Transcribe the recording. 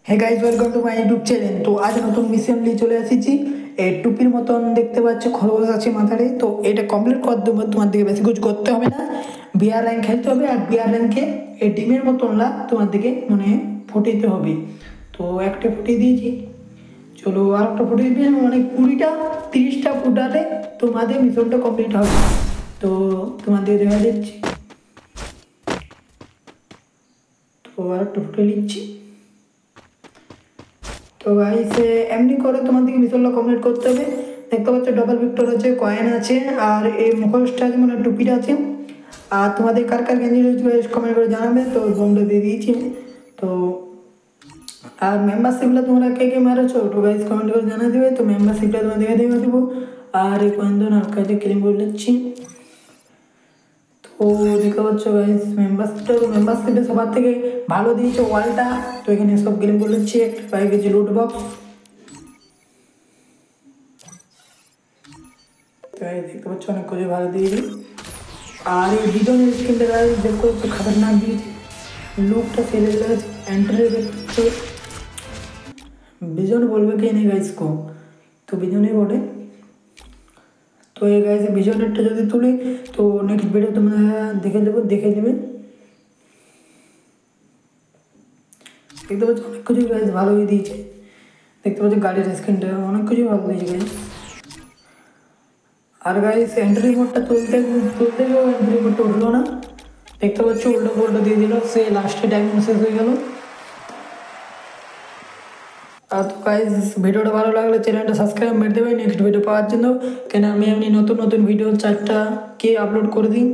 Hey guys, welcome to my YouTube channel. তো আজ নতুন মিশন নিয়ে চলে এসেছি। এই টুপির মতন দেখতে পাচ্ছ, খরগোশ আছে মাথারে। তো এটা কমপ্লিট করার জন্য তোমার দিকে বেশি কিছু করতে হবে না। বিআর র্যাঙ্ক খেলতে হবে, আর বিআর র্যাঙ্কে এই ডিমের মতন না তোমার দিকে মানে ফুটিতে হবে। তো একটা ফুটিয়ে দিয়েছি, চলো আর একটা ফুটিয়ে দিয়ে মানে 20টা 30টা ফুটালে তোমাদের মিশনটা কমপ্লিট হবে। তো তোমাদের দেখা দিচ্ছি, তো আর একটা ফুটে নিচ্ছি। তো গাইস এমনি করে তোমাদেরকে মিশনটা কমপ্লিট করতে হবে। দেখতে পাচ্ছ ডবল ভিক্টর আছে, কয়েন আছে, আর এই মুখোশটা আছে মানে টুপিটা আছে। আর তোমাদের কার কার গেঞ্জি রয়েছে কমেন্ট করে জানাবে। তো বোমটা দিয়ে দিয়েছি। তো আর মেম্বারশিপটা তোমরা কে কে মারেছো তো গাইস কমেন্ট করে জানা দেবে। তো মেম্বারশিপটা তোমার দেখে দেখে দেবো। আর এই কয়েন ধরুন হালকা যে ক্লেম করে নিচ্ছি। তো দেখতে পাচ্ছ গাইস মেম্বারশিপে সবার থেকে ভালো দিয়েছে ওয়ালটা। তো এখানে সব গেম করে নিচ্ছি। একটা পাই গেছে লুট বক্স। দেখতে পাচ্ছ অনেক কিছু ভালো দিয়েছি। আর এই বিজনের স্কিনটা দেখতে পাচ্ছ খতরনাক দিয়েছে, লুকটা ফেলে গেছে। এন্ট্রি দেখতে বিজন বলবে কে নেই গাইস কো, তো বিজনই বটে। তো এই গাইস বিজনেরটা যদি তুলি তো নেক্সট ভিডিও তোমরা দেখে দেবে। দেখতে পাচ্ছ অনেক কিছু গাইস ভালোই দিয়েছে। দেখতে পাচ্ছ গাড়ির স্ক্রিনটা অনেক কিছু ভালো দিয়েছে গাইস। আর গাইস এন্ট্রি মোডটা তুলতে গিয়েও এন্ট্রি মোডটা উঠলো না। দেখতে পাচ্ছ উল্টো পোল্টো দিয়ে দিল, সে লাস্টে ডায়মন্ড শেষ হয়ে গেল। আর তো গাইস ভিডিওটা ভালো লাগলে চ্যানেলটা সাবস্ক্রাইব করে দেবে নেক্সট ভিডিও পাওয়ার জন্য, কেন আমি এমনি নতুন নতুন ভিডিও 4টা কে আপলোড করে দিই।